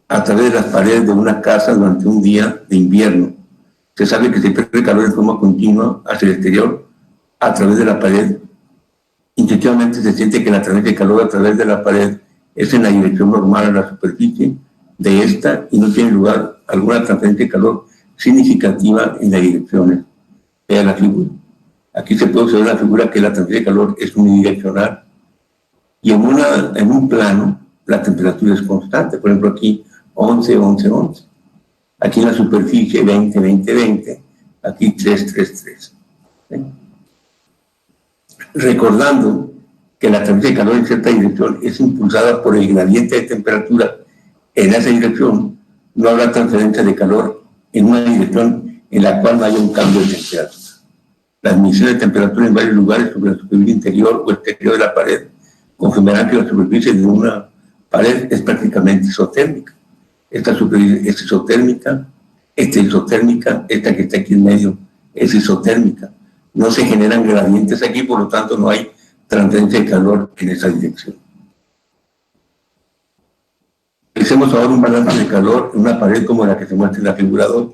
a través de las paredes de una casa durante un día de invierno. Se sabe que se pierde calor en forma continua hacia el exterior a través de la pared. Intuitivamente se siente que la transferencia de calor a través de la pared es en la dirección normal a la superficie de esta y no tiene lugar alguna transferencia de calor significativa en las direcciones. Vean la figura. Aquí se puede observar la figura que la transferencia de calor es unidireccional y en un plano la temperatura es constante. Por ejemplo, aquí 11, 11, 11. Aquí en la superficie 20, 20, 20. Aquí 3, 3, 3. ¿Sí? Recordando que la transferencia de calor en cierta dirección es impulsada por el gradiente de temperatura en esa dirección, no habrá transferencia de calor en una dirección en la cual no haya un cambio de temperatura. La admisión de temperatura en varios lugares sobre la superficie interior o exterior de la pared confirmarán que la superficie de una pared es prácticamente isotérmica. Esta superficie es isotérmica, esta que está aquí en medio es isotérmica. No se generan gradientes aquí, por lo tanto no hay transferencia de calor en esa dirección. Hacemos ahora un balance de calor en una pared como la que se muestra en la figura 2.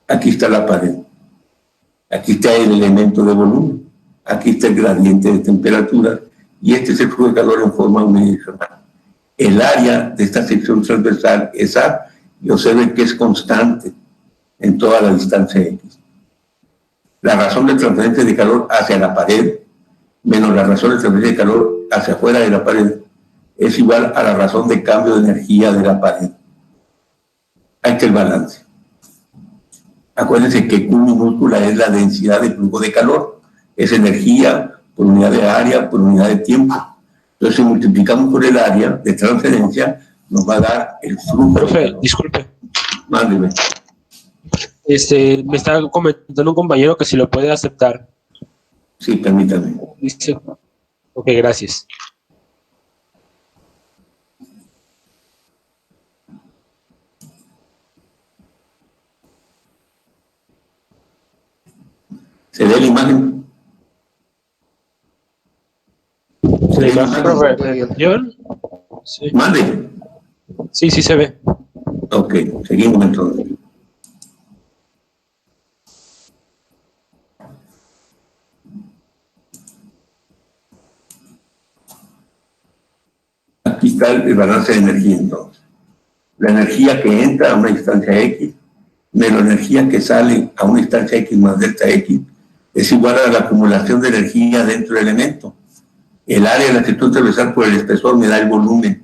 Aquí está la pared. Aquí está el elemento de volumen. Aquí está el gradiente de temperatura. Y este es el flujo de calor en forma unidireccional. El área de esta sección transversal es A, y observen que es constante en toda la distancia X. La razón de transferencia de calor hacia la pared menos la razón de transferencia de calor hacia afuera de la pared es igual a la razón de cambio de energía de la pared. Ahí está el balance. Acuérdense que Q minúscula es la densidad de flujo de calor. Es energía por unidad de área por unidad de tiempo. Entonces, si multiplicamos por el área de transferencia, nos va a dar el flujo. Profe, disculpe. Mándeme. Me está comentando un compañero que si lo puede aceptar. Sí, permítame. Dice, ok, gracias. ¿Se ve la imagen? ¿La imagen, profe? Sí. Mande. Sí, sí se ve. Ok, seguimos entonces. Aquí está el balance de energía entonces. La energía que entra a una instancia X menos la energía que sale a una instancia X más delta X es igual a la acumulación de energía dentro del elemento. El área de la sección transversal por el espesor me da el volumen,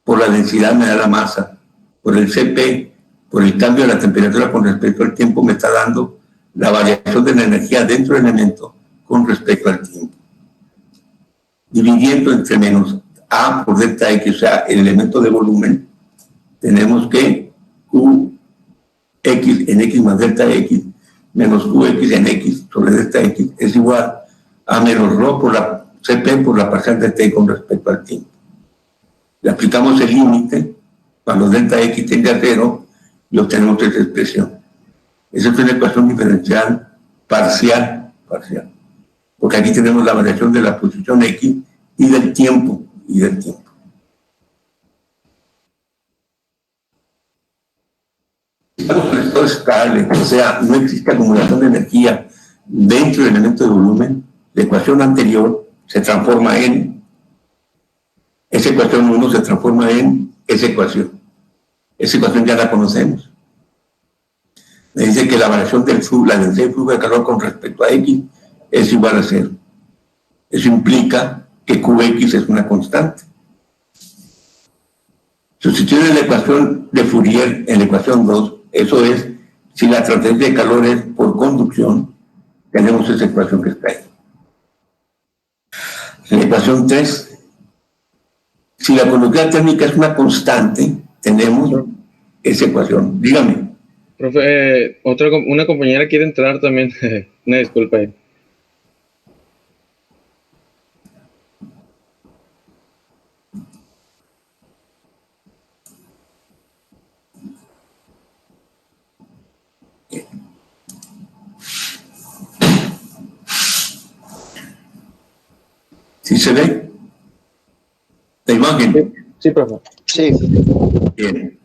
por la densidad me da la masa, por el Cp, por el cambio de la temperatura con respecto al tiempo me está dando la variación de la energía dentro del elemento con respecto al tiempo. Dividiendo entre menos A por delta X, o sea, el elemento de volumen, tenemos que Qx en X más delta X menos Qx en X sobre delta X es igual a menos ρ por la Cp por la parcial de T con respecto al tiempo. Le aplicamos el límite cuando delta X tiende a 0 y obtenemos esa expresión. Esa es una ecuación diferencial parcial, porque aquí tenemos la variación de la posición X y del tiempo, Esto es estable, o sea, no existe acumulación de energía dentro del elemento de volumen. La ecuación anterior se transforma en, esa ecuación 1 se transforma en esa ecuación. Esa ecuación ya la conocemos. Me dice que la variación del flujo, la densidad del flujo de calor con respecto a X es igual a 0. Eso implica que Qx es una constante. Sustituyen la ecuación de Fourier en la ecuación 2, eso es, si la transferencia de calor es por conducción, tenemos esa ecuación que está ahí. En la ecuación 3, si la conductividad térmica es una constante, tenemos esa ecuación. Dígame. Profe, una compañera quiere entrar también. Una disculpa. ¿Sí se ve la imagen? Sí, profe. Sí. Bien.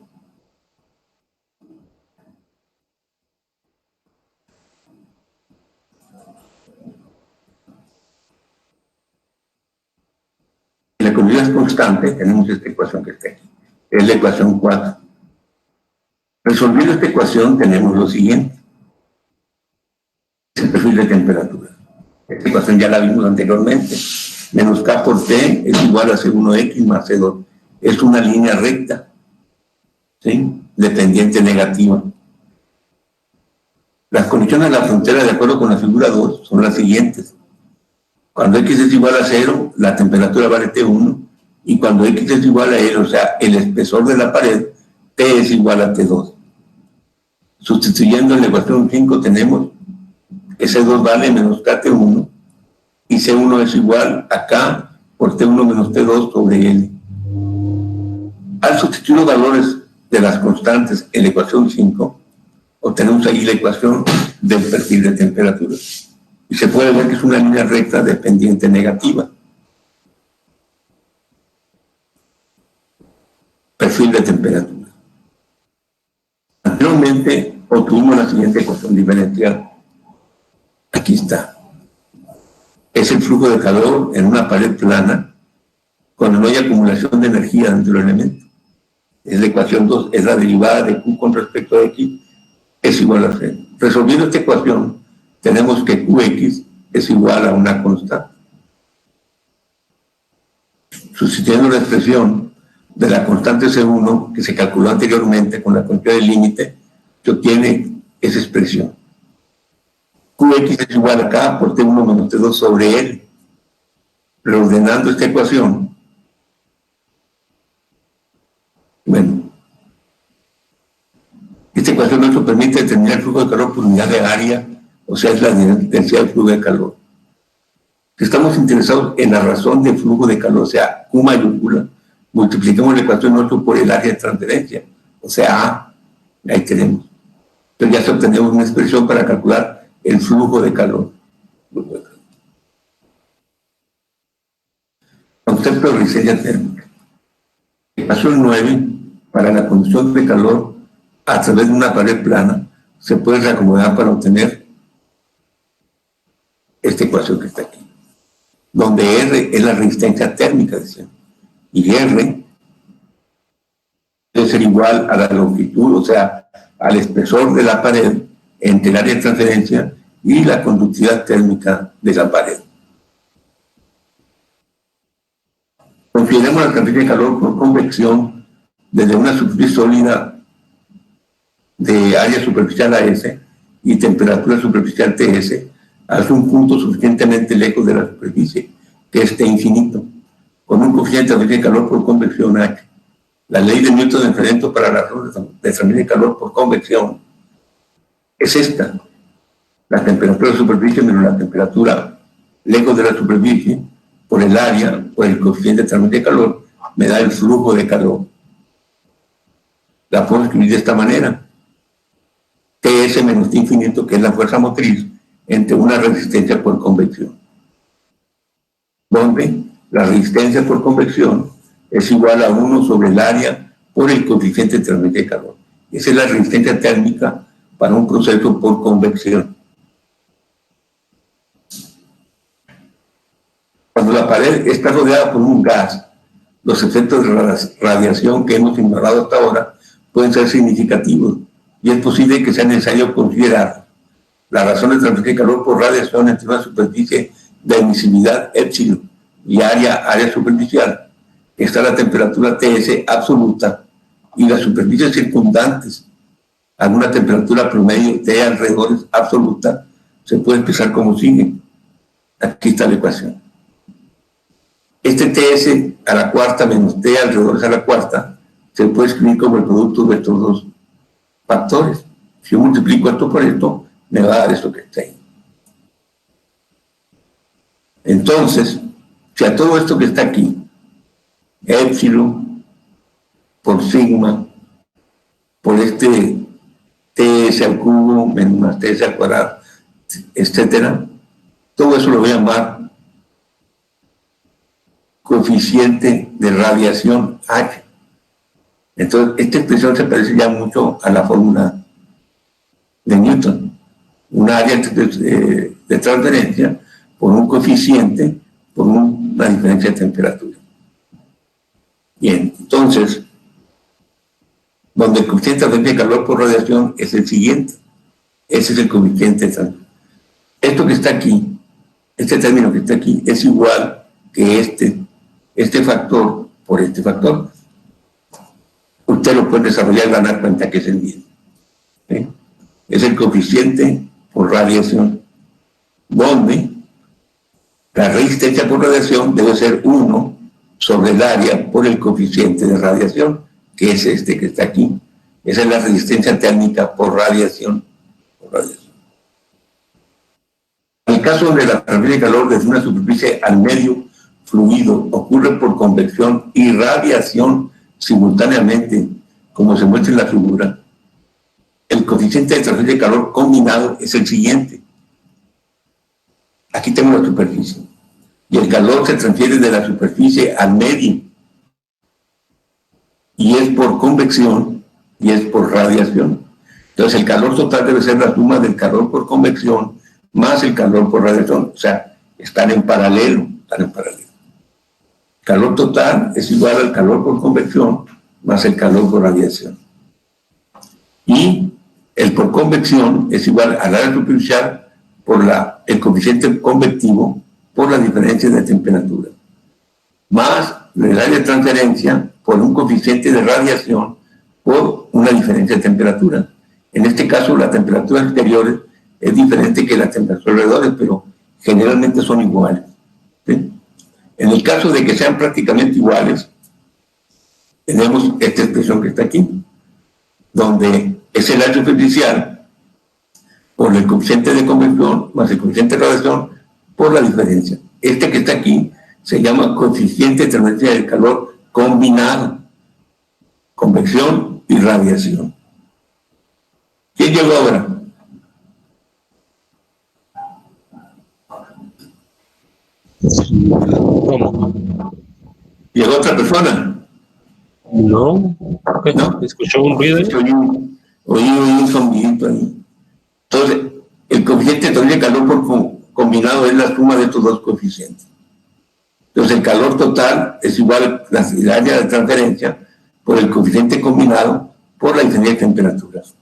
medidas constantes, tenemos esta ecuación que está aquí. Es la ecuación 4. Resolviendo esta ecuación tenemos lo siguiente. Es el perfil de temperatura. Esta ecuación ya la vimos anteriormente. Menos K por T es igual a C1X más C2. Es una línea recta, ¿sí? De pendiente negativa. Las condiciones de la frontera, de acuerdo con la figura 2, son las siguientes. Cuando X es igual a 0, la temperatura vale T1, y cuando X es igual a L, o sea, el espesor de la pared, T es igual a T2. Sustituyendo en la ecuación 5 tenemos que C2 vale menos KT1, y C1 es igual a K por T1 menos T2 sobre L. Al sustituir los valores de las constantes en la ecuación 5, obtenemos ahí la ecuación del perfil de temperatura. Y se puede ver que es una línea recta de pendiente negativa. Perfil de temperatura. Anteriormente obtuvimos la siguiente ecuación diferencial. Aquí está. Es el flujo de calor en una pared plana cuando no hay acumulación de energía dentro del elemento. Es la ecuación 2, es la derivada de Q con respecto a X, es igual a 0. Resolviendo esta ecuación, tenemos que Qx es igual a una constante. Sustituyendo la expresión de la constante C1, que se calculó anteriormente con la cantidad del límite, se obtiene esa expresión. Qx es igual a K por T1 menos T2 sobre L. Reordenando esta ecuación, bueno, esta ecuación nos permite determinar el flujo de calor por unidad de área, o sea, es la densidad del flujo de calor. Si estamos interesados en la razón del flujo de calor, o sea, Q mayúscula, multiplicamos la ecuación 8 por el área de transferencia, o sea, A, ahí tenemos. Entonces ya obtenemos una expresión para calcular el flujo de calor. Concepto de reseña térmica. Ecuación 9, para la conducción de calor a través de una pared plana, se puede reacomodar para obtener esta ecuación que está aquí, donde R es la resistencia térmica, decían, y R debe ser igual a la longitud, o sea, al espesor de la pared entre el área de transferencia y la conductividad térmica de la pared. Consideremos la transferencia de calor por convección desde una superficie sólida de área superficial AS y temperatura superficial TS hacia un punto suficientemente lejos de la superficie, que es T infinito, con un coeficiente de transferencia de calor por convección H. La ley de Newton de enfriamiento para la transferencia de calor por convección es esta. La temperatura de superficie menos la temperatura lejos de la superficie por el área, por el coeficiente de transferencia de calor, me da el flujo de calor. La puedo escribir de esta manera. TS menos T infinito, que es la fuerza motriz, entre una resistencia por convección, donde la resistencia por convección es igual a 1 sobre el área por el coeficiente de transferencia de calor. Esa es la resistencia térmica para un proceso por convección. Cuando la pared está rodeada por un gas, los efectos de radiación que hemos ignorado hasta ahora pueden ser significativos y es posible que sea necesario considerar la razón de transferencia de calor por radiación entre una superficie de emisividad epsilon y área superficial, que está a la temperatura TS absoluta, y las superficies circundantes a una temperatura promedio T alrededor es absoluta, se puede expresar como sigue. Aquí está la ecuación. Este TS a la cuarta menos T alrededor a la cuarta se puede escribir como el producto de estos dos factores. Si yo multiplico esto por esto, me va a dar esto que está ahí. Entonces, si a todo esto que está aquí, epsilon por sigma, por este TS al cubo menos más TS al cuadrado, etcétera, todo eso lo voy a llamar coeficiente de radiación H. Entonces, esta expresión se parece ya mucho a la fórmula de Newton. Un área de transferencia por un coeficiente por una diferencia de temperatura. Bien, entonces, donde el coeficiente de calor por radiación es el siguiente. Ese es el coeficiente. Esto que está aquí, este término que está aquí, es igual que este factor por este factor. Usted lo puede desarrollar y van a dar cuenta que es el mismo. ¿Sí? Es el coeficiente por radiación, donde la resistencia por radiación debe ser 1 sobre el área por el coeficiente de radiación, que es este que está aquí. Esa es la resistencia térmica por radiación. En el caso donde la transferencia de calor desde una superficie al medio fluido ocurre por convección y radiación simultáneamente, como se muestra en la figura, el coeficiente de transferencia de calor combinado es el siguiente. Aquí tengo la superficie. Y el calor se transfiere de la superficie al medio. Y es por convección y es por radiación. Entonces el calor total debe ser la suma del calor por convección más el calor por radiación. O sea, están en paralelo. El calor total es igual al calor por convección más el calor por radiación. Y el por convección es igual al área superficial por el coeficiente convectivo por la diferencia de temperatura, más el área de transferencia por un coeficiente de radiación por una diferencia de temperatura. En este caso, la temperatura exterior es diferente que la temperatura alrededor, pero generalmente son iguales. ¿Sí? En el caso de que sean prácticamente iguales, tenemos esta expresión que está aquí, donde es el área superficial por el coeficiente de convección más el coeficiente de radiación por la diferencia. Este que está aquí se llama coeficiente de transferencia del calor combinado, convección y radiación. ¿Quién llegó ahora? ¿Cómo? ¿Llegó otra persona? No. ¿No? ¿Escuchó un ruido? Oí un sonidito ahí. Entonces, el coeficiente de transferencia de calor combinado es la suma de estos dos coeficientes. Entonces, el calor total es igual a la área de transferencia por el coeficiente combinado por la diferencia de temperaturas.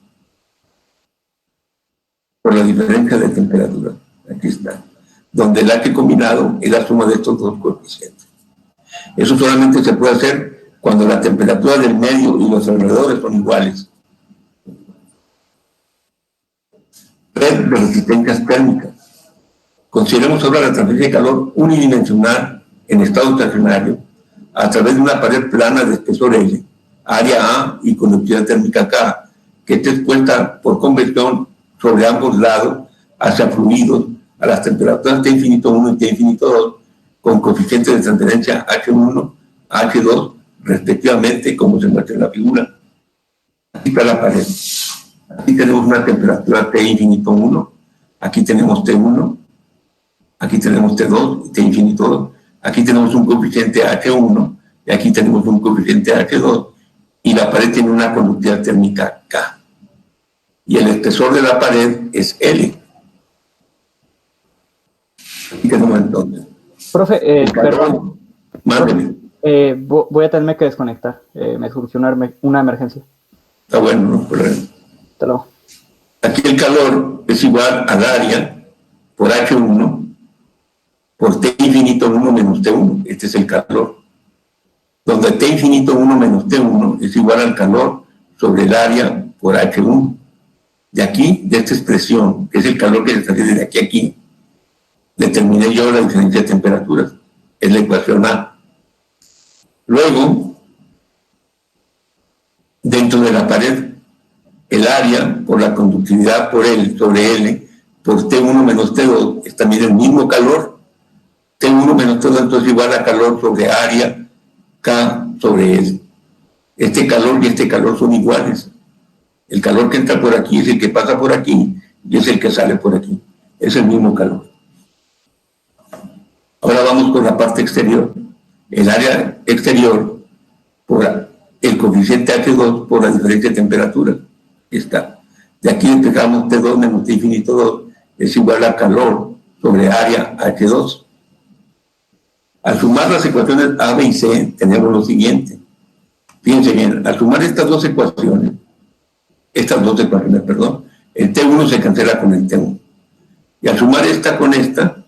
Por la diferencia de temperatura. Aquí está. Donde el H combinado es la suma de estos dos coeficientes. Eso solamente se puede hacer cuando la temperatura del medio y los alrededores son iguales. Red de resistencias térmicas. Consideremos ahora la transferencia de calor unidimensional en estado estacionario a través de una pared plana de espesor L, área A y conductividad térmica K, que está expuesta por convección sobre ambos lados hacia fluidos a las temperaturas T infinito 1 y T infinito 2, con coeficientes de transferencia H1, H2, respectivamente, como se muestra en la figura. Aquí está la pared. Aquí tenemos una temperatura T infinito 1, aquí tenemos T1, aquí tenemos T2 y T infinito 2, aquí tenemos un coeficiente H1 y aquí tenemos un coeficiente H2 y la pared tiene una conductividad térmica K. Y el espesor de la pared es L. Aquí tenemos entonces. Profe, perdón. Mándeme. Voy a tenerme que desconectar. Me surgió una emergencia. Está bueno, no hay problema. Hasta luego. Aquí el calor es igual al área por H1 por T infinito 1 menos T1. Este es el calor. Donde T infinito 1 menos T1 es igual al calor sobre el área por H1. De aquí, de esta expresión, que es el calor que se transfiere de aquí a aquí, determiné yo la diferencia de temperaturas. Es la ecuación A. Luego, dentro de la pared, el área por la conductividad por L sobre L por T1 menos T2 es también el mismo calor. T1 menos T2 entonces igual a calor sobre área K sobre L. Este calor y este calor son iguales. El calor que entra por aquí es el que pasa por aquí y es el que sale por aquí. Es el mismo calor. Ahora vamos con la parte exterior. El área exterior por el coeficiente H2 por la diferencia de temperatura. Está. De aquí empezamos T2 menos T infinito 2 es igual a calor sobre área H2. Al sumar las ecuaciones A, B y C tenemos lo siguiente. Fíjense bien, al sumar estas dos ecuaciones, el T1 se cancela con el T1. Y al sumar esta con esta,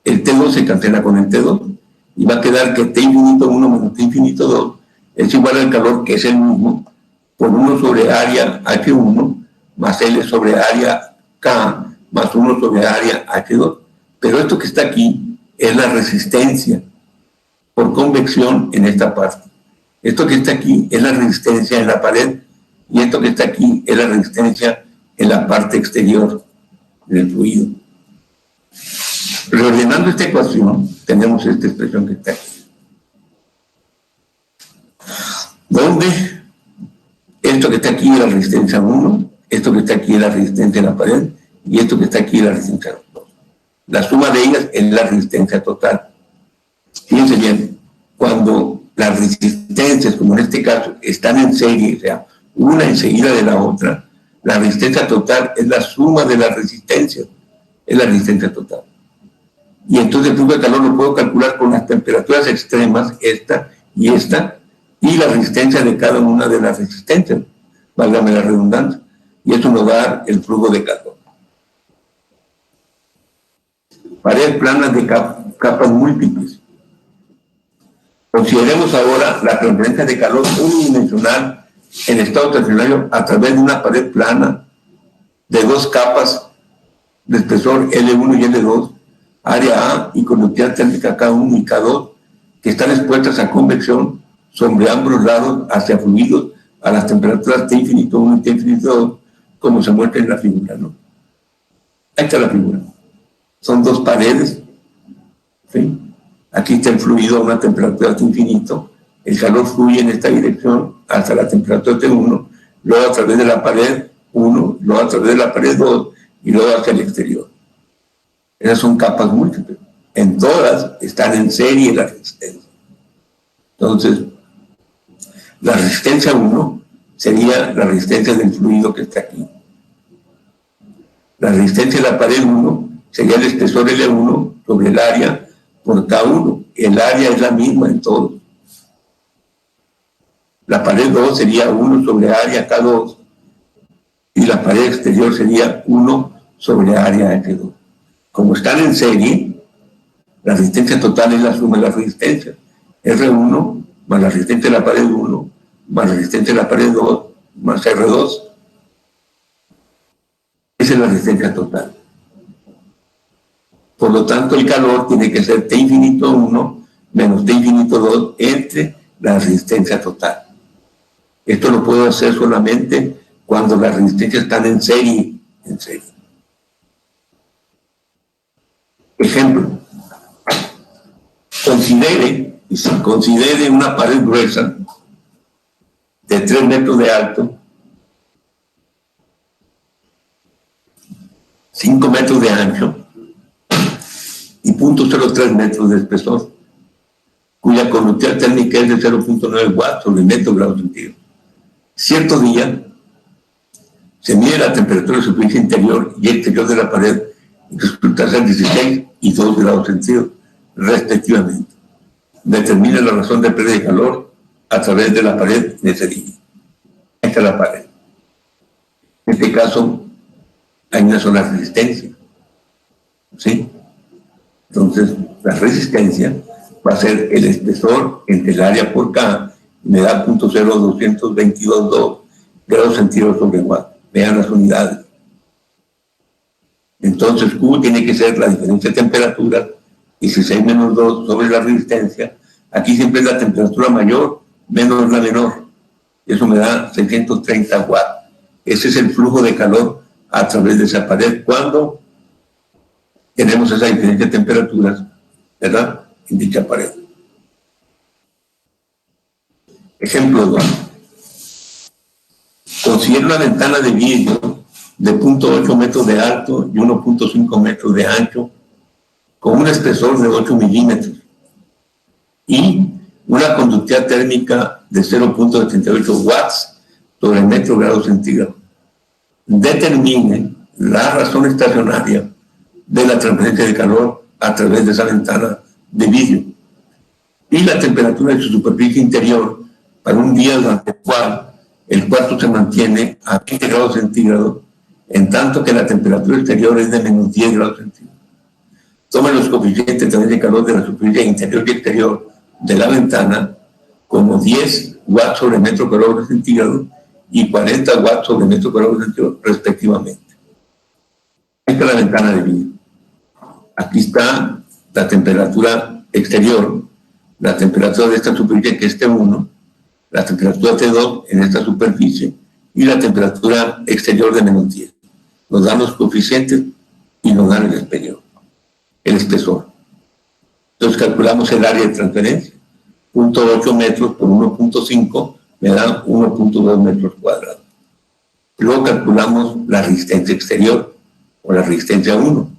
el T2 se cancela con el T2 y va a quedar que T infinito 1 menos T infinito 2 es igual al calor, que es el mismo, por 1 sobre área H1 más L sobre área K más 1 sobre área H2. Pero esto que está aquí es la resistencia por convección en esta parte. Esto que está aquí es la resistencia en la pared y esto que está aquí es la resistencia en la parte exterior del fluido. Reordenando esta ecuación, tenemos esta expresión que está aquí, donde esto que está aquí es la resistencia 1, esto que está aquí es la resistencia en la pared y esto que está aquí es la resistencia 2. La suma de ellas es la resistencia total. Fíjense bien, cuando las resistencias, como en este caso, están en serie, o sea, una enseguida de la otra, la resistencia total es la suma de las resistencias, es la resistencia total. Y entonces el flujo de calor lo puedo calcular con las temperaturas extremas, esta, y la resistencia de cada una de las resistencias, válgame la redundancia, y eso nos da el flujo de calor. Paredes planas de capas múltiples. Consideremos ahora la transferencia de calor unidimensional en estado estacionario a través de una pared plana de dos capas de espesor L1 y L2, área A y conductividad térmica K1 y K2, que están expuestas a convección sobre ambos lados hacia fluidos a las temperaturas T infinito 1 y T infinito 2, como se muestra en la figura, ¿no? Ahí está la figura. Son dos paredes, ¿sí? Aquí está el fluido a una temperatura T infinito, el calor fluye en esta dirección hasta la temperatura T1, luego a través de la pared 1, luego a través de la pared 2 y luego hacia el exterior. Esas son capas múltiples. En todas están en serie las resistencias. Entonces, la resistencia 1 sería la resistencia del fluido que está aquí. La resistencia de la pared 1 sería el espesor L1 sobre el área por K1. El área es la misma en todos. La pared 2 sería 1 sobre área K2 y la pared exterior sería 1 sobre área H2. Como están en serie, la resistencia total es la suma de las resistencias. R1 más la resistencia de la pared 1 más la resistencia de la pared 2 más R2. Esa es la resistencia total. Por lo tanto, el calor tiene que ser T infinito 1 menos T infinito 2 entre la resistencia total. Esto lo puedo hacer solamente cuando las resistencias están en serie. Ejemplo, considere una pared gruesa de 3 metros de alto, 5 metros de ancho y 0.03 metros de espesor, cuya conductividad térmica es de 0.9 watts sobre metro grado centígrado. Cierto día se mide la temperatura de superficie interior y exterior de la pared y resulta ser 16 y 2 grados centígrados, respectivamente. Determina la razón de pérdida de calor a través de la pared de ese día. Esta es la pared. En este caso, hay una sola resistencia. ¿Sí? Entonces, la resistencia va a ser el espesor entre el área por K, y me da 0.0222 grados centígrados sobre watt. Vean las unidades. Entonces, Q tiene que ser la diferencia de temperatura, 16 menos 2 sobre la resistencia. Aquí siempre es la temperatura mayor menos la menor. Eso me da 630 watts. Ese es el flujo de calor a través de esa pared cuando tenemos esa diferencia de temperaturas, ¿verdad?, en dicha pared. Ejemplo 2. Considero una ventana de vidrio de 0.8 metros de alto y 1.5 metros de ancho, con un espesor de 8 milímetros y una conductividad térmica de 0.78 watts sobre metro grado centígrado. Determine la razón estacionaria de la transferencia de calor a través de esa ventana de vidrio y la temperatura de su superficie interior para un día durante el cual el cuarto se mantiene a 20 grados centígrados, en tanto que la temperatura exterior es de menos 10 grados centígrados. Tomen los coeficientes también de calor de la superficie interior y exterior de la ventana como 10 watts sobre metro cuadrado centígrado y 40 watts sobre metro cuadrado centígrado respectivamente. Esta es la ventana de vidrio. Aquí está la temperatura exterior, la temperatura de esta superficie que es T1, la temperatura T2 en esta superficie y la temperatura exterior de menos 10. Nos dan los coeficientes y nos dan el exterior, el espesor. Entonces calculamos el área de transferencia. 0.8 metros por 1.5 me da 1.2 metros cuadrados. Luego calculamos la resistencia exterior o la resistencia 1.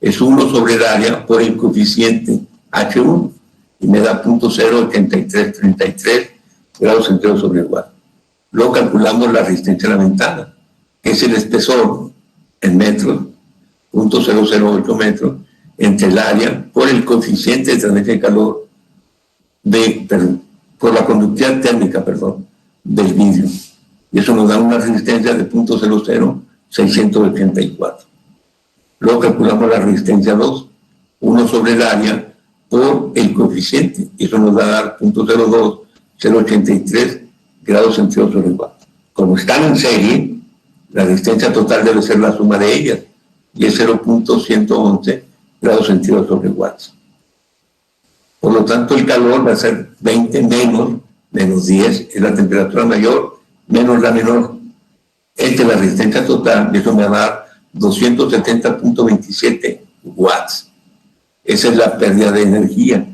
Es 1 sobre el área por el coeficiente H1 y me da 0.8333 grados centígrados sobre el watt. Luego calculamos la resistencia a la ventana, que es el espesor en metros, 0.008 metros, entre el área por el coeficiente de transferencia de calor por la conductividad térmica, del vidrio. Y eso nos da una resistencia de 0.00684. Luego calculamos la resistencia 2, 1 sobre el área por el coeficiente. Y eso nos va a dar 0.02083 grados centígrados sobre el watt. Como están en serie, la resistencia total debe ser la suma de ellas, y es 0.111 grados centígrados sobre watts. Por lo tanto, el calor va a ser 20 menos 10, es la temperatura mayor, menos la menor. Entre la resistencia total, y eso me va a dar 270.27 watts. Esa es la pérdida de energía.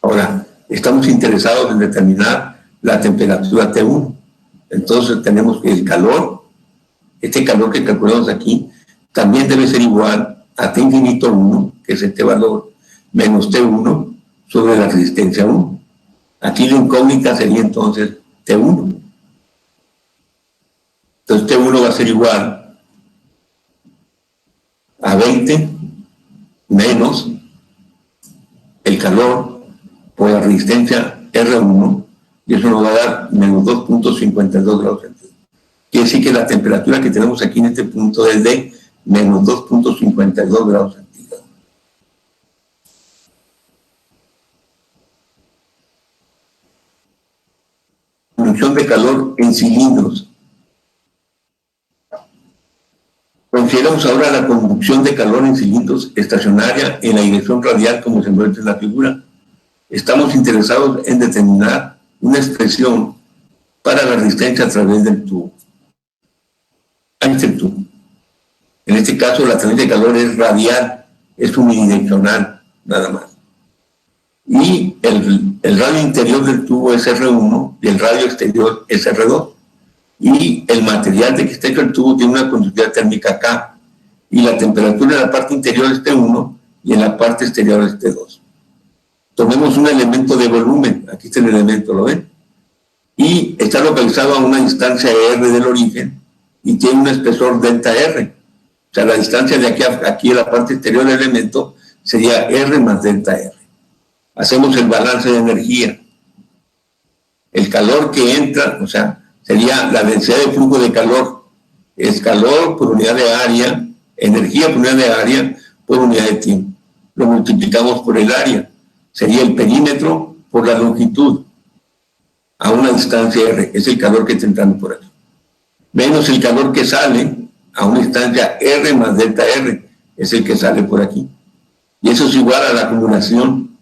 Ahora, estamos interesados en determinar la temperatura T1. Entonces tenemos que el calor, este calor que calculamos aquí, también debe ser igual a T infinito 1, que es este valor, menos T1 sobre la resistencia 1. Aquí la incógnita sería entonces T1. Entonces T1 va a ser igual a 20 menos el calor por la resistencia R1, y eso nos va a dar menos 2.52 grados centígrados. Quiere decir que la temperatura que tenemos aquí en este punto es de menos 2.52 grados centígrados. Conducción de calor en cilindros. Consideramos ahora la conducción de calor en cilindros estacionaria en la dirección radial como se muestra en la figura. Estamos interesados en determinar una expresión para la resistencia a través del tubo. En este caso, la transferencia de calor es radial, es unidireccional, nada más. Y el radio interior del tubo es R1 y el radio exterior es R2. Y el material de que está hecho el tubo tiene una conductividad térmica K. Y la temperatura en la parte interior es T1 y en la parte exterior es T2. Tomemos un elemento de volumen, aquí está el elemento, ¿lo ven? Y está localizado a una distancia R del origen y tiene un espesor delta R. O sea, la distancia de aquí a la parte exterior del elemento sería R más delta R. Hacemos el balance de energía. El calor que entra, o sea, sería la densidad de flujo de calor. Es calor por unidad de área, energía por unidad de área por unidad de tiempo. Lo multiplicamos por el área. Sería el perímetro por la longitud a una distancia R. Es el calor que está entrando por aquí. Menos el calor que sale a una distancia R más delta R. Es el que sale por aquí. Y eso es igual a la acumulación,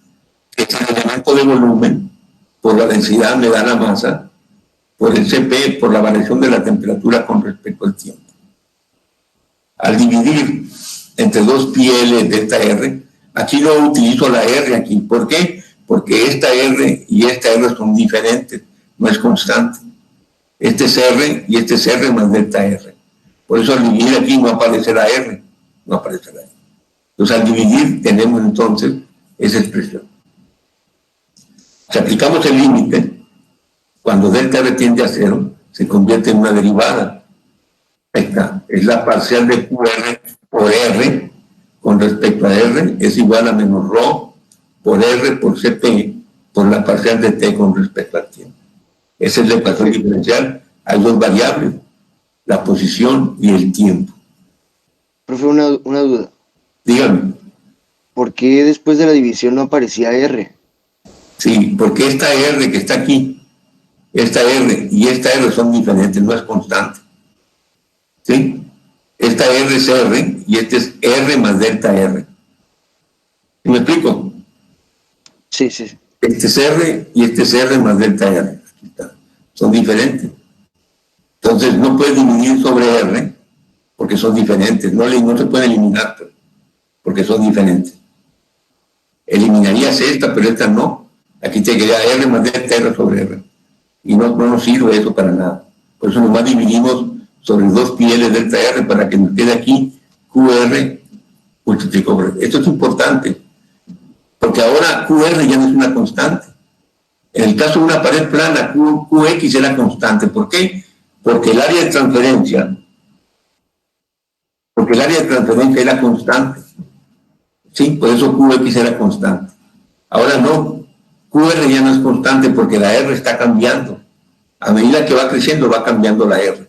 que es el elemento de volumen por la densidad me da la masa, por el CP, por la variación de la temperatura con respecto al tiempo. Al dividir entre 2πL delta R, aquí no utilizo la R aquí. ¿Por qué? Porque esta R y esta R son diferentes, no es constante. Este es R y este es R más delta R. Por eso al dividir aquí no aparece la R, no aparece la R. Entonces al dividir tenemos entonces esa expresión. Si aplicamos el límite, cuando delta R tiende a 0, se convierte en una derivada. Esta es la parcial de QR por R con respecto a R, es igual a menos ρ por R por CP por la parcial de T con respecto al tiempo. Esa es la ecuación diferencial. Hay dos variables, la posición y el tiempo. Profe, una duda. Dígame. ¿Por qué después de la división no aparecía R? Sí, porque esta R que está aquí, esta R y esta R son diferentes, no es constante. ¿Sí? Esta R es R y este es R más delta R. ¿Me explico? Sí, sí. Este es R y este es R más delta R. Son diferentes. Entonces no puedes dividir sobre R porque son diferentes. No se puede eliminar porque son diferentes. Eliminarías esta, pero esta no. Aquí te queda R más delta R sobre R. Y no nos sirve eso para nada. Por eso nomás dividimos sobre 2πl delta R para que nos quede aquí QR multiplicado por R. Esto es importante, porque ahora QR ya no es una constante. En el caso de una pared plana, QX era constante. ¿Por qué? Porque el área de transferencia era constante. Sí, por eso QX era constante. Ahora no, QR ya no es constante porque la R está cambiando. A medida que va creciendo, va cambiando la R.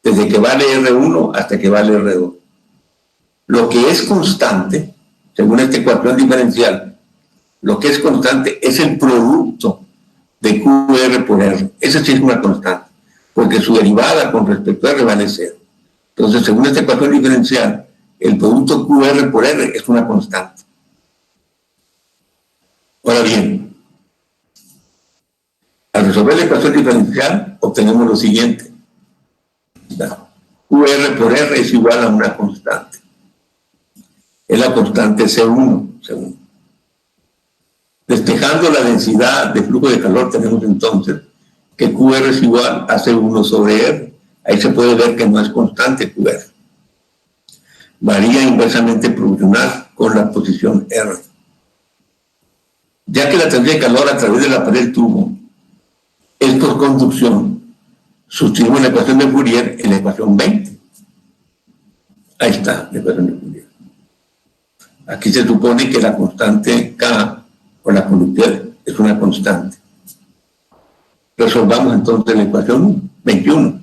Desde que vale R1 hasta que vale R2. Lo que es constante, según esta ecuación diferencial, lo que es constante es el producto de QR por R. Esa sí es una constante, porque su derivada con respecto a R vale 0. Entonces, según esta ecuación diferencial, el producto QR por R es una constante. Ahora bien, al resolver la ecuación diferencial, obtenemos lo siguiente. QR por R es igual a una constante. Es la constante C1, según. Despejando la densidad de flujo de calor, tenemos entonces que QR es igual a C1 sobre R. Ahí se puede ver que no es constante QR. Varía inversamente proporcional con la posición R. Ya que la transferencia de calor a través de la pared del tubo es por conducción, sustituimos la ecuación de Fourier en la ecuación 20. Ahí está la ecuación de Fourier. Aquí se supone que la constante K o la conductividad es una constante. Resolvamos entonces la ecuación 21.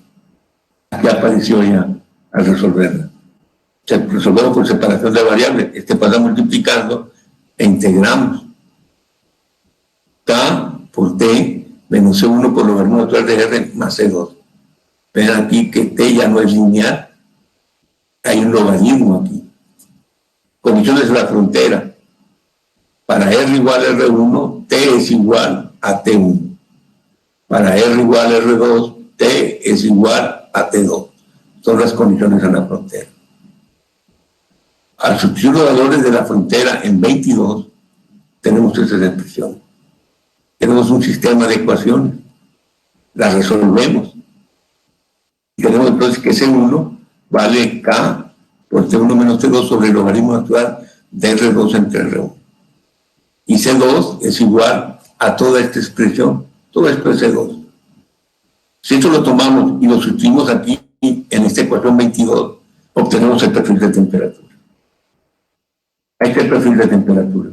Aquí apareció ya al resolverla. Resolvemos por separación de variables. Este pasa multiplicando e integramos. K por T menos C1 por logaritmo natural de R más C2. Ven aquí que T ya no es lineal. Hay un logaritmo aquí. Condiciones de la frontera. Para R igual a R1, T es igual a T1. Para R igual a R2, T es igual a T2. Son las condiciones de la frontera. Al sustituir los valores de la frontera en 22, tenemos esas expresiones. Tenemos un sistema de ecuaciones. Las resolvemos. Y tenemos entonces que C1 vale K por T1 menos T2 sobre el logaritmo natural de R2 entre R1. Y C2 es igual a toda esta expresión. Todo esto es C2. Si esto lo tomamos y lo sustituimos aquí en esta ecuación 22, obtenemos el perfil de temperatura. Ahí está el perfil de temperatura.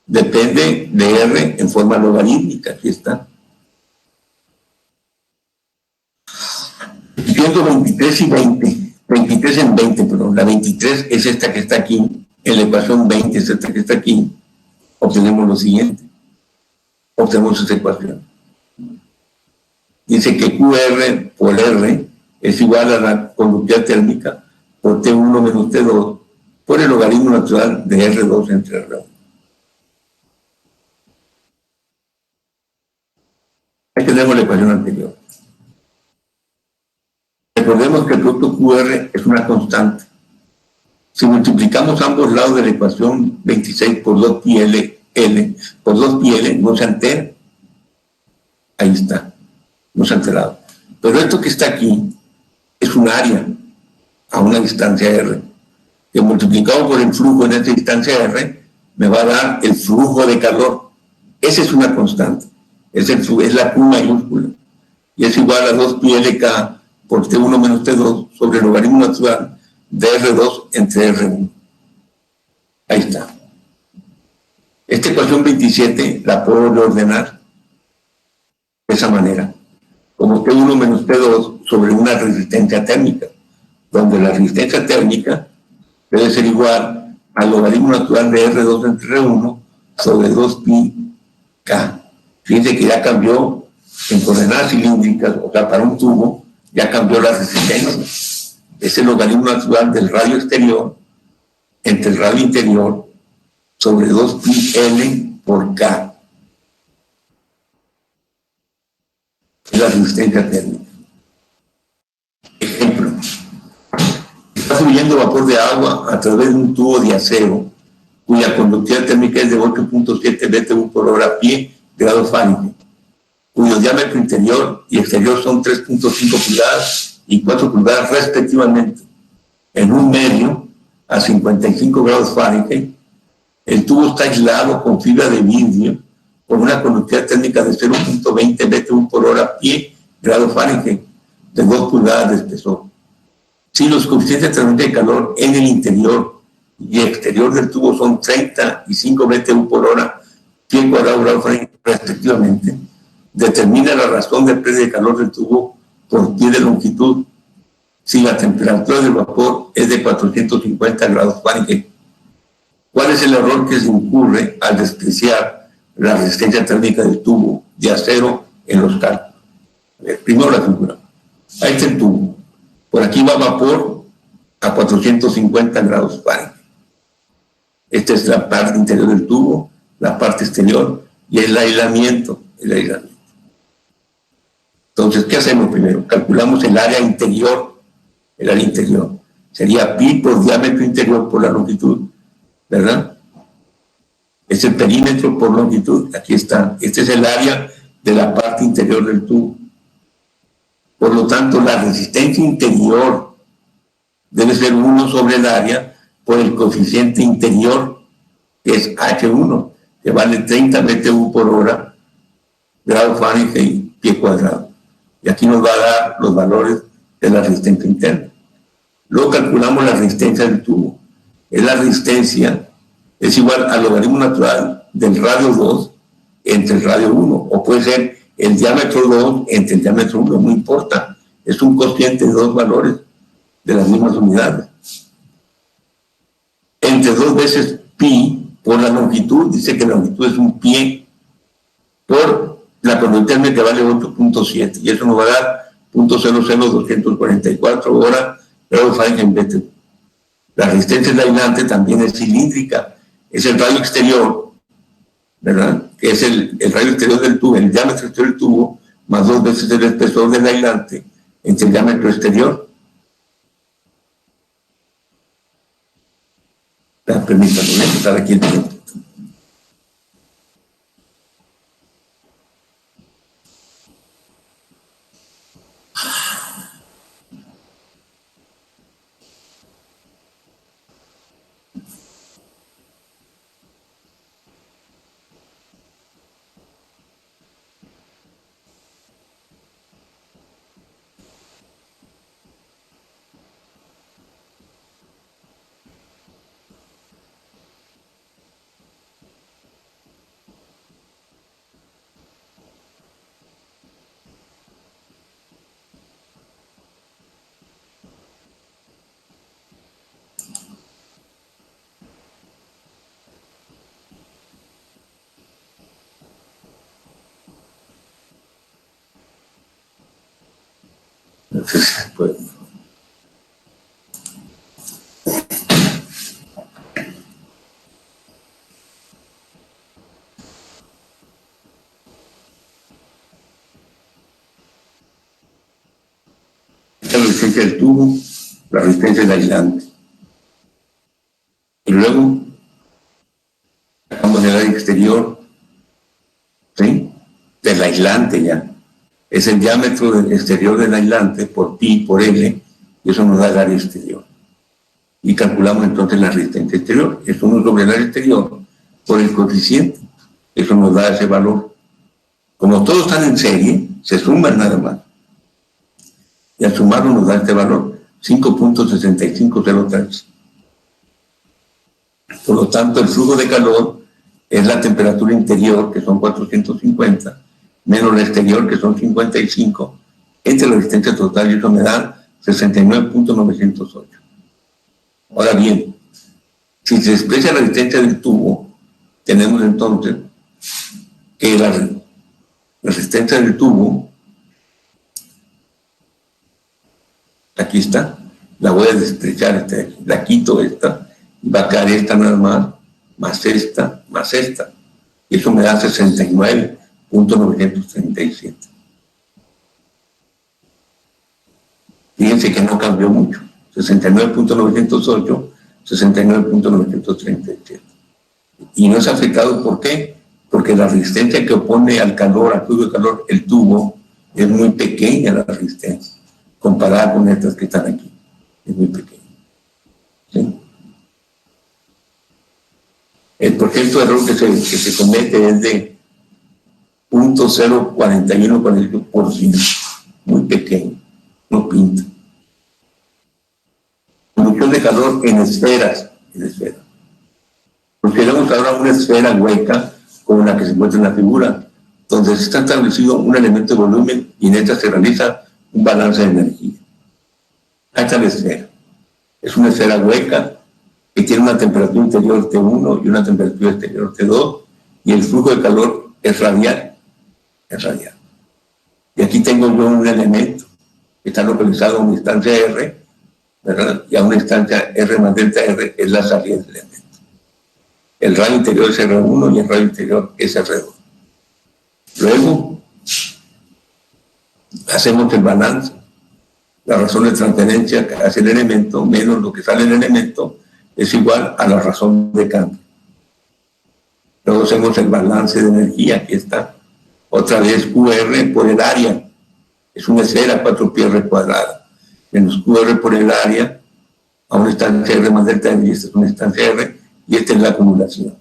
Depende de R en forma logarítmica. Aquí está. Viendo 23 y 20. 23 en 20, perdón. La 23 es esta que está aquí. En la ecuación 20 es esta que está aquí. Obtenemos lo siguiente. Obtenemos esta ecuación. Dice que QR por R es igual a la conductividad térmica por T1 menos T2 por el logaritmo natural de R2 entre R1. Ahí tenemos la ecuación anterior. Recordemos que el producto QR es una constante. Si multiplicamos ambos lados de la ecuación 26 por 2πl, por 2πl, no se altera. Ahí está, no se ha alterado. Pero esto que está aquí es un área a una distancia R, que multiplicado por el flujo en esta distancia R, me va a dar el flujo de calor. Esa es una constante. Es la Q mayúscula. Y es igual a 2πlk por T1 menos T2 sobre el logaritmo natural de R2 entre R1. Ahí está. Esta ecuación 27 la puedo reordenar de esa manera, como T1 menos T2 sobre una resistencia térmica, donde la resistencia térmica debe ser igual al logaritmo natural de R2 entre R1 sobre 2pi K. Fíjense que ya cambió en coordenadas cilíndricas, o sea, para un tubo, ya cambió la resistencia. Es el logaritmo natural del radio exterior entre el radio interior sobre 2pi L por K. Es la resistencia térmica. Ejemplo. Está fluyendo vapor de agua a través de un tubo de acero cuya conductividad térmica es de 8.7 BTU por hora pie grado Fahrenheit, cuyo diámetro interior y exterior son 3.5 pulgadas y 4 pulgadas respectivamente. En un medio, a 55 grados Fahrenheit, el tubo está aislado con fibra de vidrio con una conductividad térmica de 0.20 BTU por hora pie grado Fahrenheit, de 2 pulgadas de espesor. Si los coeficientes de transferencia de calor en el interior y exterior del tubo son 35 BTU por hora pie cuadrado grado Fahrenheit respectivamente, determina la razón del pérdida de calor del tubo por pie de longitud si la temperatura del vapor es de 450 grados Fahrenheit. ¿Cuál es el error que se incurre al despreciar la resistencia térmica del tubo de acero en los cálculos? Primero la figura. Ahí está el tubo. Por aquí va vapor a 450 grados Fahrenheit. Esta es la parte interior del tubo, la parte exterior y el aislamiento. Entonces, ¿qué hacemos primero? Calculamos el área interior. El área interior sería pi por diámetro interior por la longitud, ¿verdad? Es el perímetro por longitud. Aquí está. Este es el área de la parte interior del tubo. Por lo tanto, la resistencia interior debe ser 1 sobre el área por el coeficiente interior, que es H1, que vale 30 BTU por hora, grado Fahrenheit, pie cuadrado. Y aquí nos va a dar los valores de la resistencia interna. Luego calculamos la resistencia del tubo. La resistencia es igual al logaritmo natural del radio 2 entre el radio 1, o puede ser el diámetro 2 entre el diámetro 1, no importa. Es un cociente de dos valores de las mismas unidades. Entre 2 veces pi por la longitud, dice que la longitud es un pie por la conductividad que vale 8.7, y eso nos va a dar 0.00244 horas grados Fahrenheit en BTU. La resistencia del aislante también es cilíndrica, es el radio exterior, ¿verdad? Que es el radio exterior del tubo, el diámetro exterior del tubo, más 2 veces el espesor del aislante entre el diámetro exterior. Permítanme empezar aquí el tiempo. Pues, la resistencia del tubo, la resistencia del aislante. Y luego sacamos el área exterior, ¿sí? Del aislante ya. Es el diámetro del exterior del aislante por pi por L, y eso nos da el área exterior. Y calculamos entonces la resistencia exterior. Es 1 sobre el área exterior por el coeficiente. Eso nos da ese valor. Como todos están en serie, se suman nada más. Y al sumarlo nos da este valor, 5.6503. Por lo tanto, el flujo de calor es la temperatura interior, que son 450, menos la exterior, que son 55, entre la resistencia total, y eso me da 69.908. Ahora bien, si se expresa la resistencia del tubo, tenemos entonces que la resistencia del tubo, aquí está, la voy a destrechar, la quito esta, y va a quedar esta nada más esta, y eso me da 69.937. Fíjense que no cambió mucho, 69.908, 69.937. Y no es afectado, ¿por qué? Porque la resistencia que opone al calor, al flujo de calor, el tubo, es muy pequeña la resistencia, comparada con estas que están aquí. Es muy pequeña. ¿Sí? El porcentaje de error que se comete es de 0.041%, muy pequeño, no pinta. Conducción de calor en esferas. Consideramos ahora una esfera hueca como la que se encuentra en la figura, donde se está establecido un elemento de volumen y en esta se realiza un balance de energía. Ahí está la esfera. Es una esfera hueca que tiene una temperatura interior T1 y una temperatura exterior T2, y el flujo de calor es radial. Y aquí tengo yo un elemento que está localizado a una instancia R, ¿verdad? Y a una instancia R más delta R es la salida del elemento. El radio interior es R1 y el radio interior es R2. Luego, hacemos el balance. La razón de transferencia que hace el elemento menos lo que sale del elemento es igual a la razón de cambio. Luego hacemos el balance de energía, aquí está. Otra vez QR por el área. Es una esfera 4πr cuadrada. Menos QR por el área a una instancia R más delta R, y esta es una instancia R, y esta es la acumulación.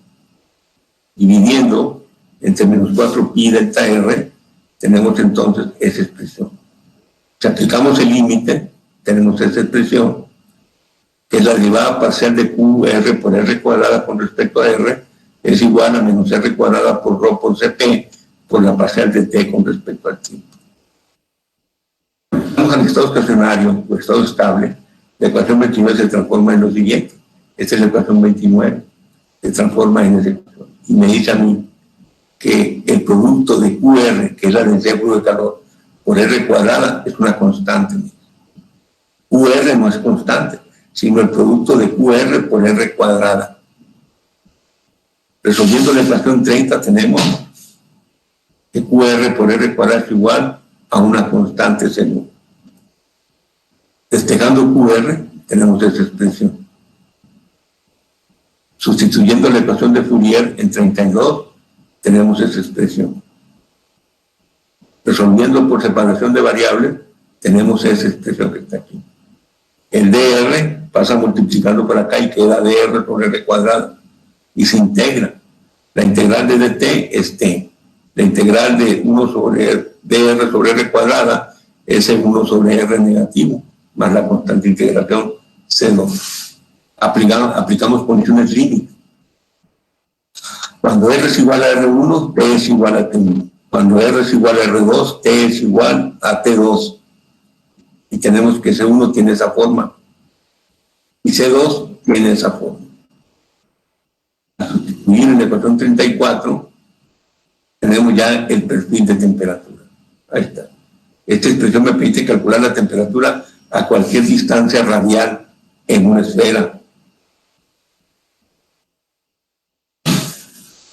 Dividiendo entre menos 4pi delta R, tenemos entonces esa expresión. Si aplicamos el límite, tenemos esa expresión, que es la derivada parcial de QR por R cuadrada con respecto a R, es igual a menos R cuadrada por ρ por Cp, por la parcial de T con respecto al tiempo. Vamos al estado estacionario o estado estable. La ecuación 29 se transforma en lo siguiente. Esta es la ecuación 29. Se transforma en esa ecuación. Y me dice a mí que el producto de QR, que es la densidad de flujo de calor, por R cuadrada, es una constante. QR no es constante, sino el producto de QR por R cuadrada. Resolviendo la ecuación 30, tenemos que QR por R cuadrada es igual a una constante según. Despejando QR, tenemos esa expresión. Sustituyendo la ecuación de Fourier en 32, tenemos esa expresión. Resolviendo por separación de variables, tenemos esa expresión que está aquí. El dr pasa multiplicando por acá y queda dr por r cuadrada. Y se integra. La integral de dt es t. La integral de 1 sobre dr sobre r cuadrada es el 1 sobre r negativo, más la constante integración C2. Aplicamos condiciones límite. Cuando R es igual a R1, T es igual a T1. Cuando R es igual a R2, T es igual a T2. Y tenemos que C1 tiene esa forma. Y C2 tiene esa forma. Al sustituir en la ecuación 34, tenemos ya el perfil de temperatura. Ahí está. Esta expresión me permite calcular la temperatura a cualquier distancia radial en una esfera.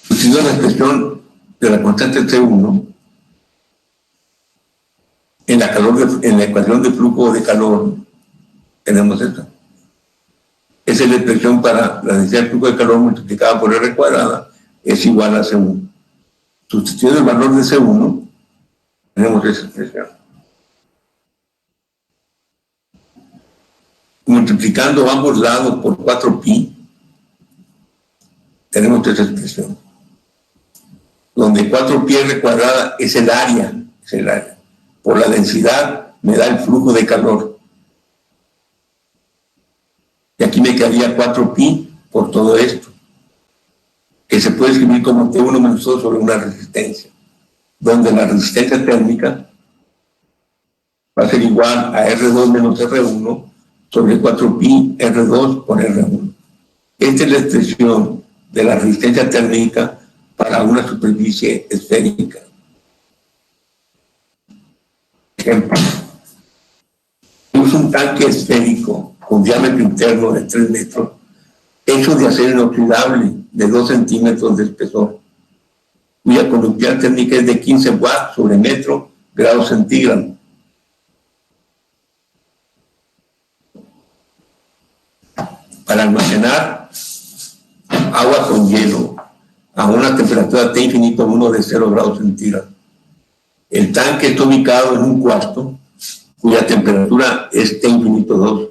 Utilizando la expresión de la constante T1, en la ecuación de flujo de calor, tenemos esta. Esa es la expresión para la densidad de flujo de calor multiplicada por R cuadrada, es igual a C1. Sustituyendo el valor de C1, tenemos esa expresión. Multiplicando ambos lados por 4pi, tenemos esa expresión. Donde 4pi R cuadrada es el área. Por la densidad me da el flujo de calor. Y aquí me quedaría 4pi por todo esto. que se puede escribir como T1 menos O sobre una resistencia, donde la resistencia térmica va a ser igual a R2 menos R1 sobre 4pi R2 por R1. Esta es la expresión de la resistencia térmica para una superficie esférica. Ejemplo. Usa un tanque esférico con diámetro interno de 3 metros, hecho de acero inoxidable de 2 centímetros de espesor, cuya conductividad térmica es de 15 watts sobre metro grados centígrados. Para almacenar agua con hielo a una temperatura T infinito 1 de 0 grados centígrados. El tanque está ubicado en un cuarto cuya temperatura es T infinito 2,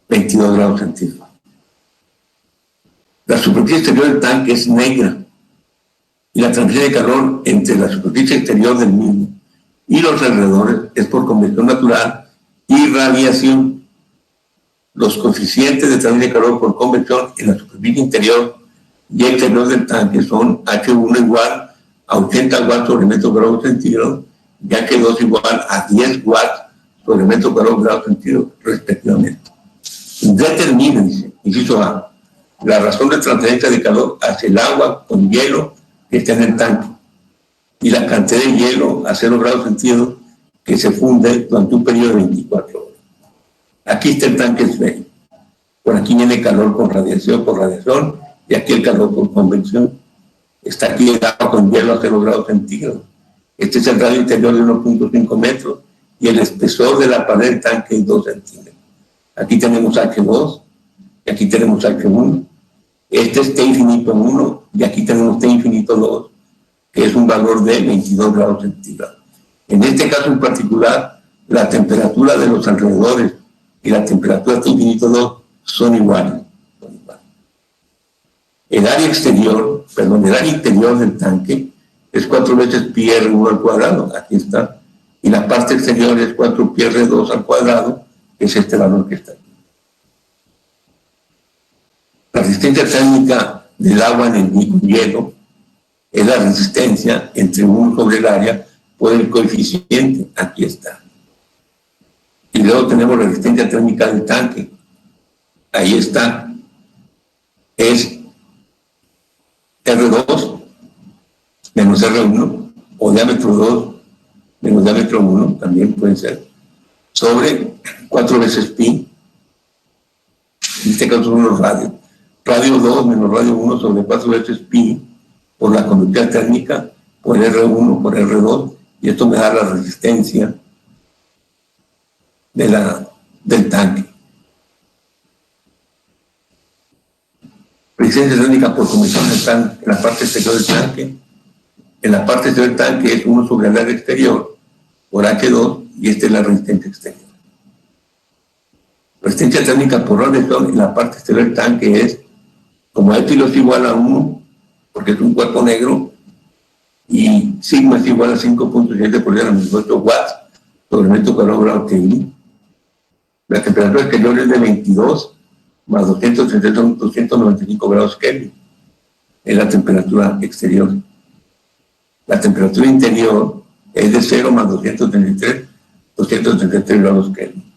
22 grados centígrados. La superficie exterior del tanque es negra y la transferencia de calor entre la superficie exterior del mismo y los alrededores es por convección natural y radiación. Los coeficientes de transferencia de calor por convección en la superficie interior y exterior del tanque son H1 igual a 80 watts sobre metro grado centígrado y H2 igual a 10 watts sobre metro grado centígrado, respectivamente. Determinen, dice, inciso A, la razón de transferencia de calor hacia el agua con hielo que está en el tanque y la cantidad de hielo a 0 grados centígrados que se funde durante un periodo de 24 horas. Aquí está el tanque esférico. Por aquí viene calor por radiación, y aquí el calor por convección. Está aquí el agua con hielo a 0 grados centígrados. Este es el radio interior de 1.5 metros y el espesor de la pared del tanque es 2 centímetros. Aquí tenemos H2 y aquí tenemos H1. Este es T infinito 1 y aquí tenemos T infinito 2, que es un valor de 22 grados centígrados. En este caso en particular, la temperatura de los alrededores y la temperatura T infinito 2 son iguales. El área interior del tanque es 4 veces pi R1 al cuadrado, aquí está, y la parte exterior es 4 pi R2 al cuadrado, que es este valor que está aquí. La resistencia térmica del agua en el hielo es la resistencia entre 1 sobre el área por el coeficiente, aquí está. Y luego tenemos la resistencia térmica del tanque, ahí está, es R2 menos R1, o diámetro 2 menos diámetro 1, también puede ser, sobre 4 veces pi, en este caso son los radios, radio 2 menos radio 1 sobre 4 veces pi, por la conductividad térmica, por R1, por R2, y esto me da la resistencia del tanque. Resistencia térmica por convección está en la parte exterior del tanque. En la parte exterior del tanque es 1 sobre el área exterior por H2 y esta es la resistencia exterior. Resistencia térmica por radiación en la parte exterior del tanque es, como epsilon es igual a 1, porque es un cuerpo negro, y sigma es igual a 5.7 por 10 a menos 8 watts sobre metro cuadrado grado Kelvin. La temperatura exterior es de 22 más 233 son 295 grados Kelvin. Es la temperatura exterior. La temperatura interior es de 0 más 233 grados Kelvin.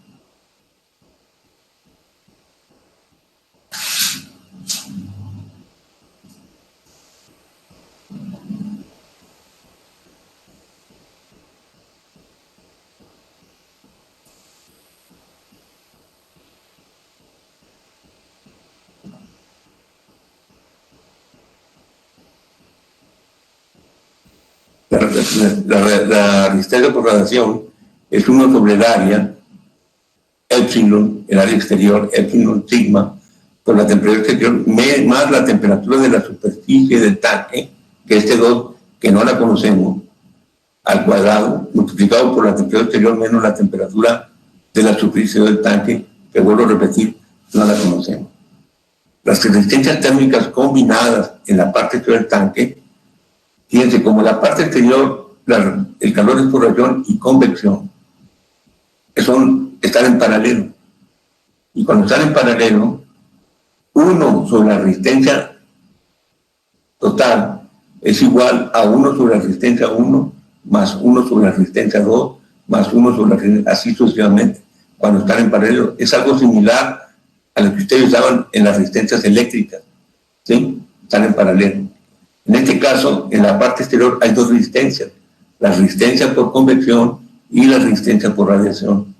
La resistencia por radiación es 1 sobre el área, epsilon, el área exterior, epsilon sigma, por la temperatura exterior, más la temperatura de la superficie del tanque, que es T2, que no la conocemos, al cuadrado, multiplicado por la temperatura exterior menos la temperatura de la superficie del tanque, que vuelvo a repetir, no la conocemos. Las resistencias térmicas combinadas en la parte exterior del tanque, fíjense, como la parte exterior, el calor es por radiación y convección, están en paralelo. Y cuando están en paralelo, 1 sobre la resistencia total es igual a 1 sobre la resistencia 1 más 1 sobre la resistencia 2 más 1 sobre la resistencia, así sucesivamente, cuando están en paralelo. Es algo similar a lo que ustedes usaban en las resistencias eléctricas, ¿sí? Están en paralelo. En este caso, en la parte exterior hay dos resistencias, la resistencia por convección y la resistencia por radiación.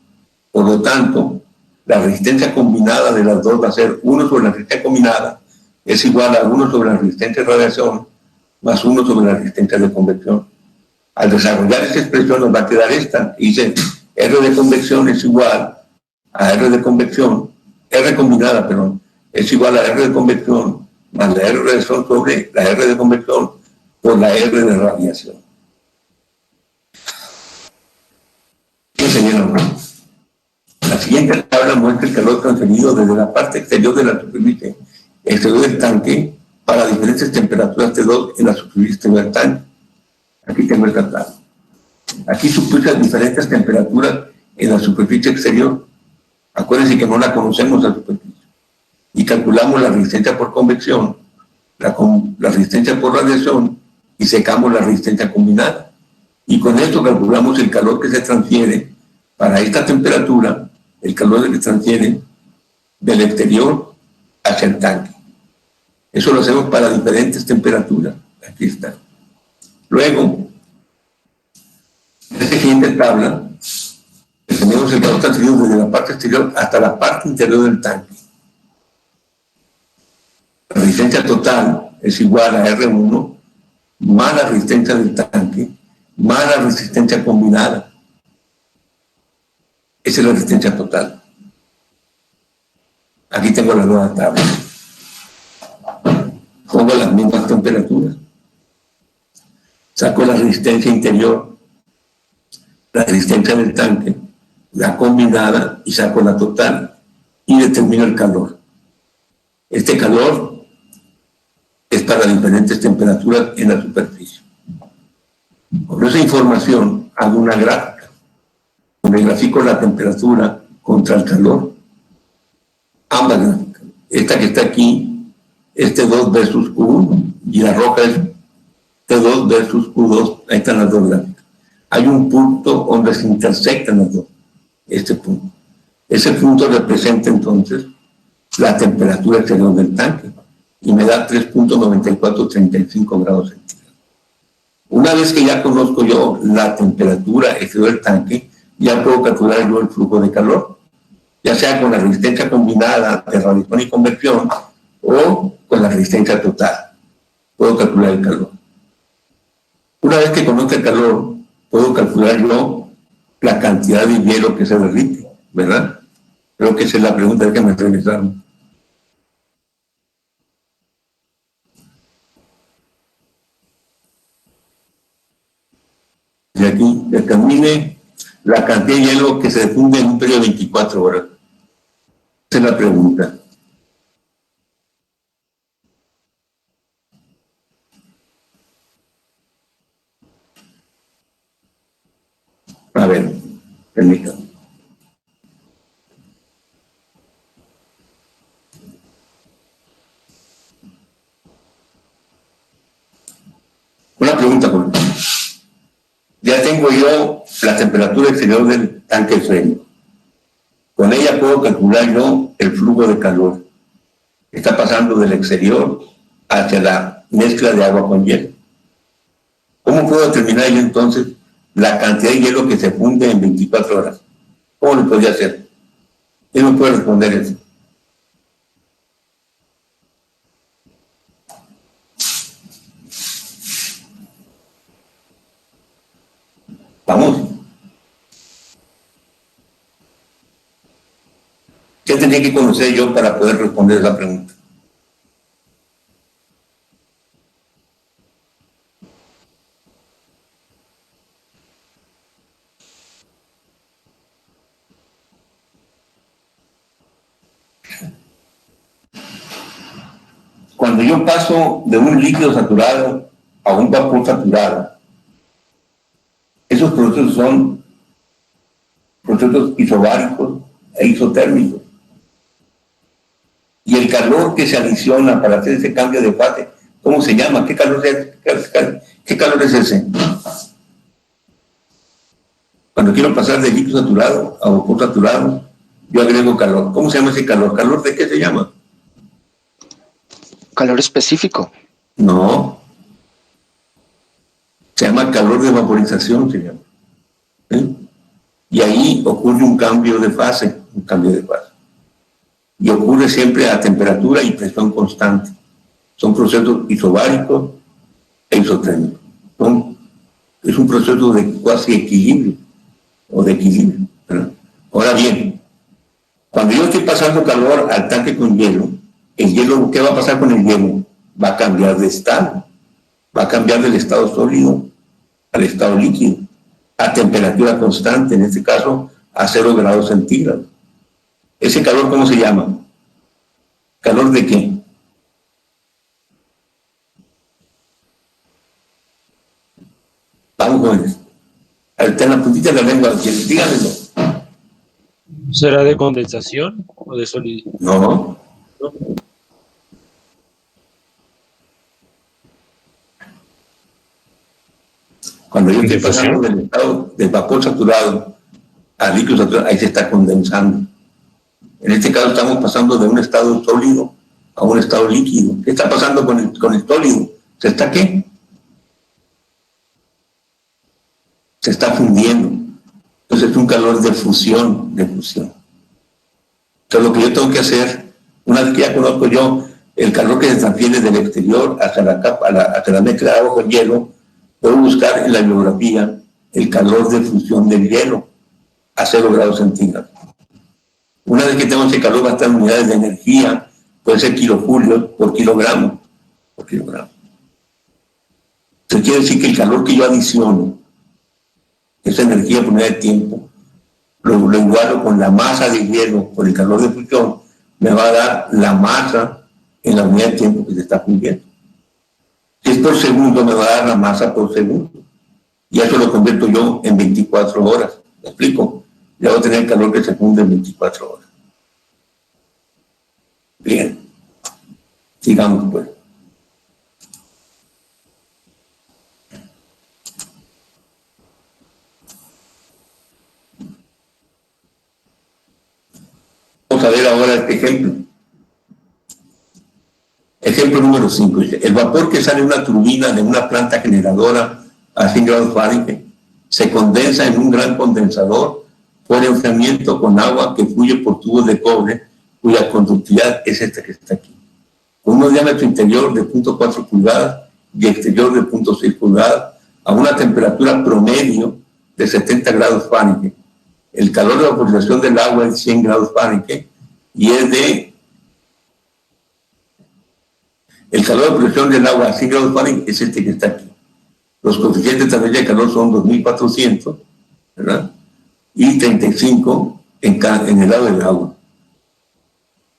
Por lo tanto, la resistencia combinada de las dos va a ser 1 sobre la resistencia combinada, es igual a 1 sobre la resistencia de radiación más 1 sobre la resistencia de convección. Al desarrollar esta expresión nos va a quedar esta, y dice R de convección es igual a R de convección, R combinada, perdón, es igual a R de convección más la R de radiación sobre la R de convección por la R de radiación. La siguiente tabla muestra el calor transferido desde la parte exterior de la superficie exterior del tanque para diferentes temperaturas T2 en la superficie exterior del tanque. Aquí tengo el tabla. Aquí supuse diferentes temperaturas en la superficie exterior. Acuérdense que no la conocemos la superficie. Y calculamos la resistencia por convección, la resistencia por radiación y secamos la resistencia combinada. Y con esto calculamos el calor que se transfiere para esta temperatura, el calor que se transfiere del exterior hacia el tanque. Eso lo hacemos para diferentes temperaturas. Aquí está. Luego, en esta siguiente tabla, tenemos el calor transferido desde la parte exterior hasta la parte interior del tanque. La resistencia total es igual a R1 más la resistencia del tanque más la resistencia combinada. Esa es la resistencia total. Aquí tengo la nueva tabla. Pongo las mismas temperaturas. Saco la resistencia interior, la resistencia del tanque, la combinada y saco la total y determino el calor. Este calor es para diferentes temperaturas en la superficie. Con esa información hago una gráfica donde grafico la temperatura contra el calor. Ambas gráficas. Esta que está aquí es T2 versus Q1 y la roja es T2 versus Q2. Ahí están las dos gráficas. Hay un punto donde se intersectan las dos. Este punto. Ese punto representa entonces la temperatura exterior del tanque y me da 3.9435 grados centígrados. Una vez que ya conozco yo la temperatura exterior del tanque, ya puedo calcular yo el flujo de calor, ya sea con la resistencia combinada de radiación y convección o con la resistencia total. Puedo calcular el calor. Una vez que conozco el calor, puedo calcular yo la cantidad de hielo que se derrite, ¿verdad? Creo que esa es la pregunta que me regresaron. Y aquí determine la cantidad de hielo que se funde en un periodo de 24 horas. Esa es la pregunta. A ver, permítanme. Una pregunta por aquí. Ya tengo yo la temperatura exterior del tanque frío. Con ella puedo calcular yo el flujo de calor que está pasando del exterior hacia la mezcla de agua con hielo. ¿Cómo puedo determinar yo entonces la cantidad de hielo que se funde en 24 horas? ¿Cómo lo podría hacer? ¿Quién me puede responder eso? Vamos. ¿Qué tenía que conocer yo para poder responder esa pregunta? Cuando yo paso de un líquido saturado a un vapor saturado, esos procesos son procesos isobáricos e isotérmicos. Y el calor que se adiciona para hacer ese cambio de fase ¿Cómo se llama? ¿Qué calor es ese? Cuando quiero pasar de líquido saturado a vapor saturado, yo agrego calor. ¿Cómo se llama ese calor? ¿Calor de qué se llama? Calor específico. No. Se llama calor de vaporización, se llama. ¿Sí? Y ahí ocurre un cambio de fase, Y ocurre siempre a temperatura y presión constante. Son procesos isobáricos e isotérmicos. Es un proceso de cuasi equilibrio o de equilibrio, ¿verdad? Ahora bien, cuando yo estoy pasando calor al tanque con hielo, el hielo, ¿qué va a pasar con el hielo? Va a cambiar de estado. Va a cambiar del estado sólido al estado líquido, a temperatura constante, en este caso a 0 grados centígrados. ¿Ese calor cómo se llama? ¿Calor de qué? Vamos, jóvenes. Está en la puntita de la lengua, díganmelo. ¿Será de condensación o de sólido? No. ¿No? Cuando yo estoy pasando del estado del vapor saturado al líquido saturado, ahí se está condensando. En este caso estamos pasando de un estado sólido a un estado líquido. ¿Qué está pasando con el sólido? ¿Se está qué? Se está fundiendo. Entonces es un calor de fusión, Entonces lo que yo tengo que hacer, una vez que ya conozco yo el calor que se transfiere del exterior hacia la capa, hacia la mezcla de agua con hielo, puedo buscar en la bibliografía el calor de fusión del hielo a 0 grados centígrados. Una vez que tengo ese calor va a estar en unidades de energía, puede ser kilojulios por kilogramo. Entonces quiere decir que el calor que yo adiciono, esa energía por unidad de tiempo, lo igualo con la masa de hielo por el calor de fusión, me va a dar la masa en la unidad de tiempo que se está fundiendo. Si es por segundo, me va a dar la masa por segundo. Y eso lo convierto yo en 24 horas. ¿Me explico? Ya voy a tener el calor que se funde en 24 horas. Bien. Sigamos, pues. Vamos a ver ahora este ejemplo. Ejemplo número 5. El vapor que sale de una turbina de una planta generadora a 100 grados Fahrenheit se condensa en un gran condensador por enfriamiento con agua que fluye por tubos de cobre cuya conductividad es esta que está aquí. Con un diámetro interior de 0.4 pulgadas y exterior de 0.6 pulgadas a una temperatura promedio de 70 grados Fahrenheit. El calor de vaporización del agua es 100 grados Fahrenheit y el calor de vaporización del agua a 100 grados Fahrenheit es este que está aquí. Los coeficientes también de calor son 2400, ¿verdad? Y 35 en el lado del agua.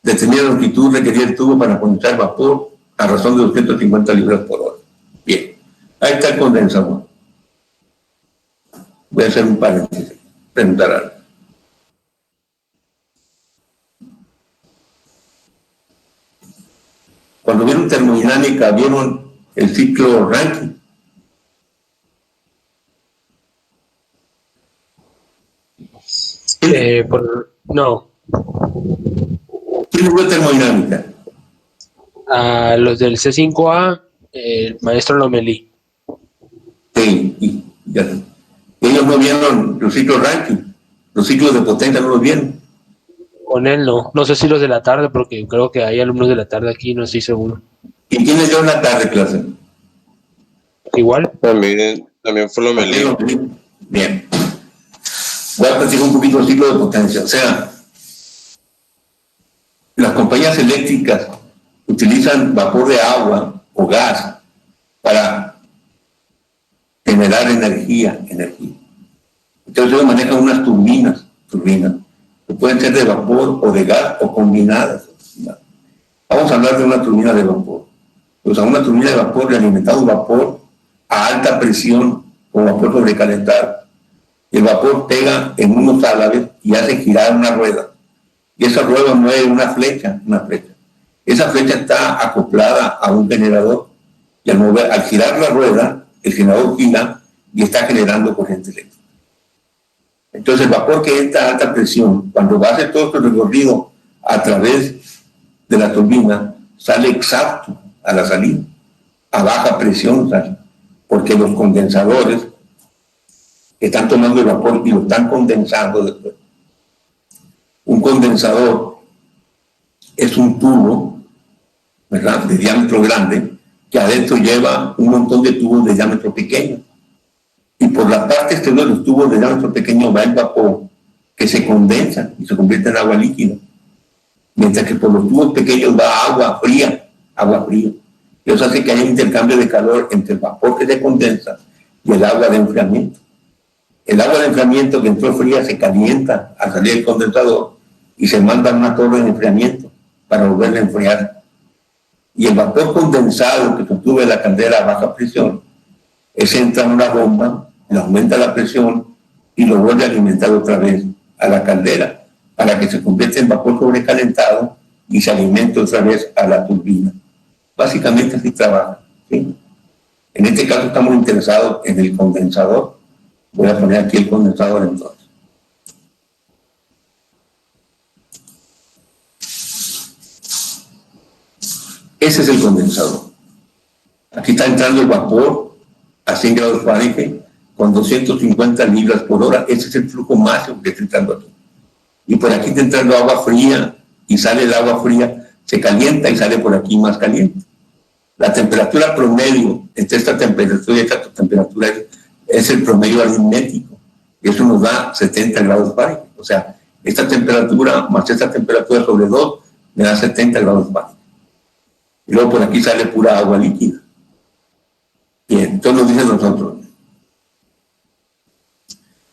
Determinada longitud requería el tubo para condensar vapor a razón de 250 libras por hora. Bien, ahí está el condensador. Voy a hacer un paréntesis, preguntar algo. Cuando vieron termodinámica, vieron el ciclo Rankine. No. ¿Quién fue termodinámica? A los del C5A, el maestro Lomelí. Sí, ya. Ellos no vieron los ciclos Rankine, los ciclos de potencia no los vieron. Con él no. No sé si los de la tarde, porque creo que hay alumnos de la tarde aquí, no estoy seguro. ¿Y quiénes dieron la tarde clase? Igual. También fue Lomelí. Bien. Voy a platicar un poquito el ciclo de potencia. O sea, las compañías eléctricas utilizan vapor de agua o gas para generar energía. Entonces ellos manejan unas turbinas que pueden ser de vapor o de gas o combinadas. Vamos a hablar de una turbina de vapor. Pues a una turbina de vapor le alimentamos vapor a alta presión o vapor sobrecalentado. El vapor pega en unos álabes y hace girar una rueda. Y esa rueda mueve una flecha. Esa flecha está acoplada a un generador Y al girar la rueda, el generador gira y está generando corriente eléctrica. Entonces el vapor que entra a alta presión, cuando va a hacer todo este recorrido a través de la turbina, sale exacto a la salida, a baja presión sale, porque los condensadores están tomando el vapor y lo están condensando después. Un condensador es un tubo, ¿verdad?, de diámetro grande, que adentro lleva un montón de tubos de diámetro pequeño. Y por la parte exterior de los tubos de diámetro pequeño va el vapor que se condensa y se convierte en agua líquida. Mientras que por los tubos pequeños va agua fría, agua fría. Y eso hace que haya un intercambio de calor entre el vapor que se condensa y el agua de enfriamiento. El agua de enfriamiento que entró fría se calienta al salir del condensador y se manda a una torre de enfriamiento para volverla a enfriar. Y el vapor condensado que se obtuvo de la caldera a baja presión, ese entra en una bomba, le aumenta la presión y lo vuelve a alimentar otra vez a la caldera para que se convierta en vapor sobrecalentado y se alimente otra vez a la turbina. Básicamente así trabaja, ¿sí? En este caso estamos interesados en el condensador. Voy a poner aquí el condensador entonces. Ese es el condensador. Aquí está entrando el vapor a 100 grados Fahrenheit con 250 libras por hora. Ese es el flujo máximo que está entrando aquí. Y por aquí está entrando agua fría y sale el agua fría, se calienta y sale por aquí más caliente. La temperatura promedio entre esta temperatura y esta temperatura es el promedio aritmético. Eso nos da 70 grados Fahrenheit. O sea, esta temperatura más esta temperatura sobre 2 me da 70 grados Fahrenheit. Y luego por aquí sale pura agua líquida. Bien, entonces nos dicen nosotros.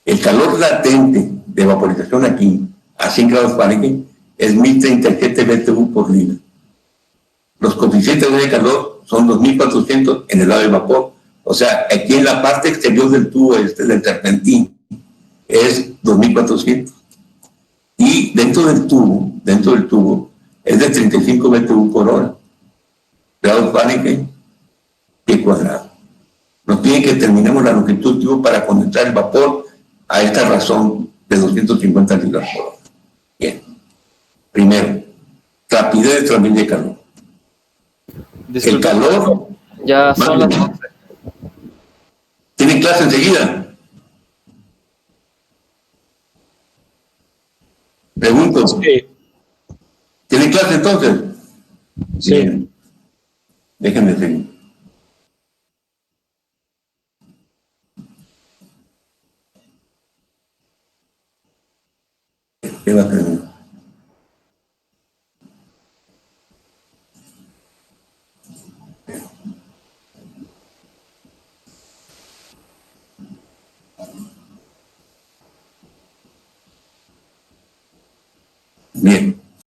El calor latente de vaporización aquí, a 100 grados Fahrenheit, es 1037 BTU por libra. Los coeficientes de calor son 2400 en el lado del vapor. O sea, aquí en la parte exterior del tubo del serpentín es 2400. Y dentro del tubo es de 35 BTU por hora. Grados Fahrenheit, pie cuadrado. Nos piden que terminemos la longitud del tubo para condensar el vapor a esta razón de 250 libras por hora. Bien. Primero, rapidez de transmisión de calor. Disculpe, El calor. ya son las 11. ¿Tienen clase enseguida? Pregunto. Sí. ¿Tienen clase entonces? Sí. Bien. Déjenme seguir. ¿Qué va a terminar? Bien.